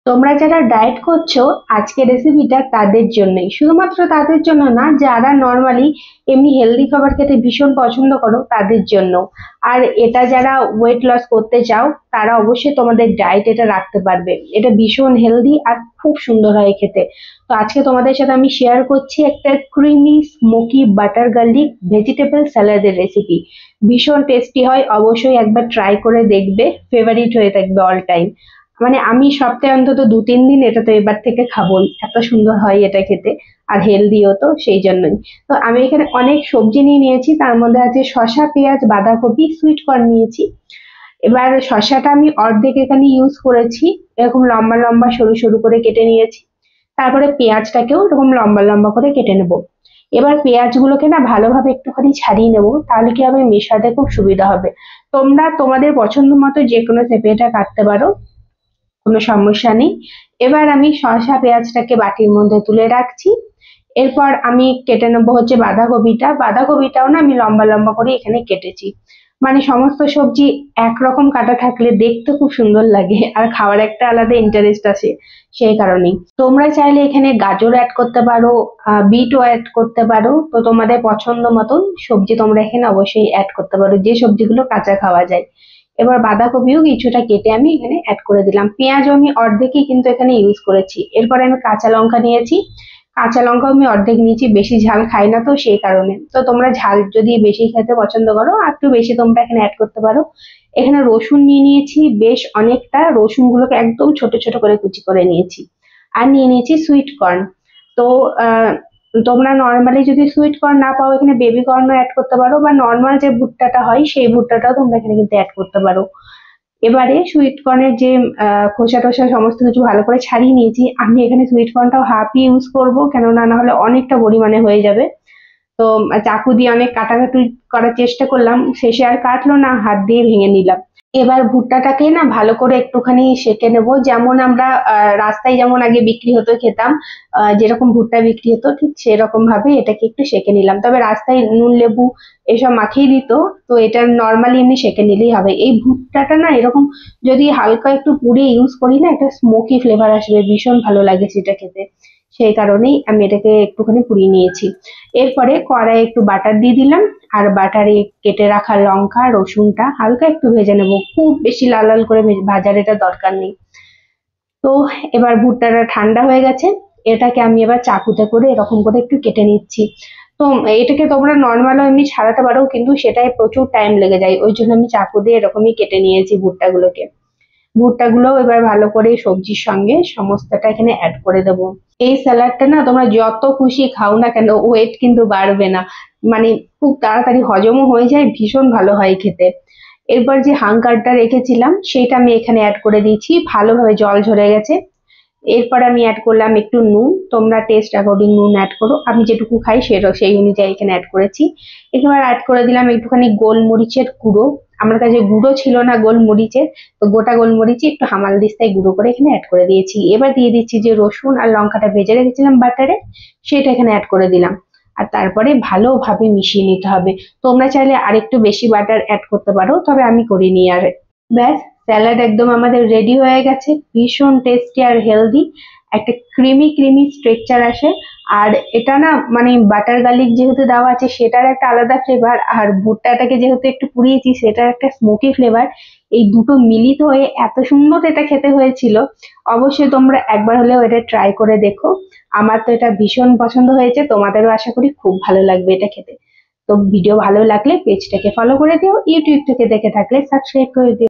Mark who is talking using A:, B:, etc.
A: তোমরা যারা ডায়েট করছো, আজকের রেসিপিটা তাদের জন্যই, শুধুমাত্র তাদের জন্য না, যারা নর্মালি এমনি হেলদি খাবার খেতে ভীষণ পছন্দ করো তাদের জন্য। আর এটা যারা ওয়েট লস করতে চাও, তারা অবশ্যই তোমাদের ডায়েট এটা রাখতে পারবে। এটা ভীষণ হেলদি আর খুব সুন্দর হয় খেতে। তো আজকে তোমাদের সাথে আমি শেয়ার করছি একটা creamy smoky butter garlic vegetable স্যালাডের রেসিপি। ভীষণ টেস্টি হয়, অবশ্যই একবার ট্রাই করে দেখবে, ফেভারিট হয়ে থাকবে অল টাইম। মানে আমি সপ্তাহে অন্তত ২-৩ দিন এটা তো এবার থেকে খাবোই, এত সুন্দর হয় এটা খেতে। আর হেলদিও তো, সেই জন্যই। তো আমি এখানে অনেক সবজি নিয়ে নিয়েছি, তার মধ্যে আছে শসা, পেঁয়াজ, বাঁধাকপি, সুইট কর্ন নিয়েছি। এবার শসাটা আমি অর্ধেক এখানে ইউজ করেছি, এরকম লম্বা লম্বা সরু সরু করে কেটে নিয়েছি। তারপরে পেঁয়াজটাকেও এরকম লম্বা লম্বা করে কেটে নেব। এবার পেঁয়াজগুলোকে না ভালোভাবে একটুখানি ছাড়িয়ে নেব, তাহলে কি হবে, মেশাতে খুব সুবিধা হবে। তোমরা তোমাদের পছন্দ মতো যে কোনো শেপে এটা কাটতে পারো, কোনো সমস্যা নেই। এবার আমি শসা পেঁয়াজটাকে বাটির মধ্যে তুলে রাখছি। এরপর আমি কেটে নেবো হচ্ছে বাঁধাকপিটা। বাঁধাকপিটাও না আমি লম্বা লম্বা করে এখানে কেটেছি। মানে সমস্ত সবজি একরকম কাটা থাকলে দেখতে খুব সুন্দর লাগে আর খাওয়ার একটা আলাদা ইন্টারেস্ট আসে, সেই কারণেই। তোমরা চাইলে এখানে গাজর অ্যাড করতে পারো, বিটও অ্যাড করতে পারো। তো তোমাদের পছন্দ মতন সবজি তোমরা এখানে অবশ্যই অ্যাড করতে পারো, যে সবজিগুলো কাঁচা খাওয়া যায়। এবার বাঁধাকপিও কিছুটা কেটে আমি এখানে অ্যাড করে দিলাম। পেঁয়াজও আমি অর্ধেকই কিন্তু এখানে ইউজ করেছি। এরপরে আমি কাঁচা লঙ্কা নিয়েছি। কাঁচা লঙ্কাও আমি অর্ধেক নিয়েছি, বেশি ঝাল খাই না তো সেই কারণে। তো তোমরা ঝাল যদি বেশি খেতে পছন্দ করো, আর একটু বেশি তোমরা এখানে অ্যাড করতে পারো। এখানে রসুন নিয়ে নিয়েছি বেশ অনেকটা, রসুনগুলোকে একদম ছোট ছোট করে কুচি করে নিয়েছি। আর নিয়ে নিয়েছি সুইট কর্ন। তো তোমরা নর্মালি যদি সুইট কর্ন না পাও, এখানে বেবি কর্নও অ্যাড করতে পারো, বা নর্মাল যে ভুট্টাটা হয় সেই ভুট্টাটাও তোমরা এখানে কিন্তু অ্যাড করতে পারো। এবারে সুইট কর্নের যে খোসা টোসা সমস্ত কিছু ভালো করে ছাড়িয়ে নিয়েছি। আমি এখানে সুইট কর্নটাও হাফই ইউজ করবো, কেননা না হলে অনেকটা পরিমাণে হয়ে যাবে। তো চাকু দিয়ে অনেক কাটাকাটি করার চেষ্টা করলাম, শেষে আর কাটলো না, হাত দিয়ে ভেঙে নিলাম। এবার ভুট্টাটাকে না ভালো করে একটুখানি সেঁকে নেব, যেমন আমরা রাস্তায় যেমন আগে বিক্রি হতো খেতাম, যেরকম ভুট্টা বিক্রি হতো ঠিক সেরকম ভাবে এটাকে একটু সেঁকে নিলাম। তবে রাস্তায় নুন লেবু এসব মাখিয়ে দিত, তো এটা নর্মালি এমনি সেঁকে নিলেই হবে। এই ভুট্টাটা না এরকম যদি হালকা একটু পুড়িয়ে ইউজ করি না, একটা স্মোকি ফ্লেভার আসবে, ভীষণ ভালো লাগে সেটা খেতে। সেই কারণেই আমি এটাকে একটুখানি পুড়িয়ে নিয়েছি। এরপরে কড়াইয়ে একটু বাটার দিয়ে দিলাম। আর বাটারে কেটে রাখা লঙ্কা রসুনটা হালকা একটু ভেজে নেব, খুব বেশি লাল লাল করে ভাজার এটা দরকার নেই। তো এবার ভুট্টাটা ঠান্ডা হয়ে গেছে, এটাকে আমি এবার চাকুতে করে এরকম করে একটু কেটে নিচ্ছি। তো এটাকে তোমরা নর্মালও এমনি ছাড়াতে পারো, কিন্তু সেটাই প্রচুর টাইম লেগে যায়, ওই জন্য আমি চাকু দিয়ে এরকমই কেটে নিয়েছি ভুট্টাগুলোকে। ভুট্টাগুলো এবার ভালো করে সবজির সঙ্গে সমস্তটা এখানে অ্যাড করে দেবো। এই স্যালাডটা না তোমরা যত খুশি খাও না কেন, ওয়েট কিন্তু বাড়বে না। মানে খুব তাড়াতাড়ি হজমও হয়ে যায়, ভীষণ ভালো হয় খেতে। এরপর যে হাঙ্কারটা রেখেছিলাম সেটা আমি এখানে অ্যাড করে দিয়েছি, ভালোভাবে জল ঝরে গেছে। এরপর আমি অ্যাড করলাম একটু নুন, তোমরা টেস্ট অ্যাকর্ডিং নুন অ্যাড করো, আমি যেটুকু খাই সেটা সেই অনুযায়ী এখানে অ্যাড করেছি। এবার অ্যাড করে দিলাম একটুখানি গোলমরিচের গুঁড়ো। আমার কাছে গুঁড়ো ছিল না গোলমরিচের, তো গোটা গোলমরিচই একটু হামাল দিস্তায় গুঁড়ো করে এখানে অ্যাড করে দিয়েছি। এবার দিয়ে দিচ্ছি যে রসুন আর লঙ্কাটা ভেজে রেখেছিলাম বাটারে, সেটা এখানে অ্যাড করে দিলাম। আর তারপরে ভালোভাবে মিশিয়ে নিতে হবে। তোমরা চাইলে আরেকটু বেশি বাটার অ্যাড করতে পারো, তবে আমি করিনি। আর ব্যাস, স্যালাড একদম আমাদের রেডি হয়ে গেছে, ভীষণ টেস্টি আর হেলদি। একটা ক্রিমি ক্রিমি স্ট্রাকচার আসে। আর এটা না মানে বাটার গার্লিক যেহেতু দেওয়া আছে সেটার একটা আলাদা ফ্লেভার, আর ভুট্টাটাকে যেহেতু একটু পুড়িয়েছি সেটার একটা স্মোকি ফ্লেভার। এই দুটো মিলিত হয়ে এত সুন্দর এটা খেতে হয়েছিল। অবশ্যই তোমরা একবার হলেও এটা ট্রাই করে দেখো। আমার তো এটা ভীষণ পছন্দ হয়েছে, তোমাদেরও আশা করি খুব ভালো লাগবে এটা খেতে। তো ভিডিও ভালো লাগলে পেজটাকে ফলো করে দিও, ইউটিউব থেকে দেখে থাকলে সাবস্ক্রাইব করে দিও।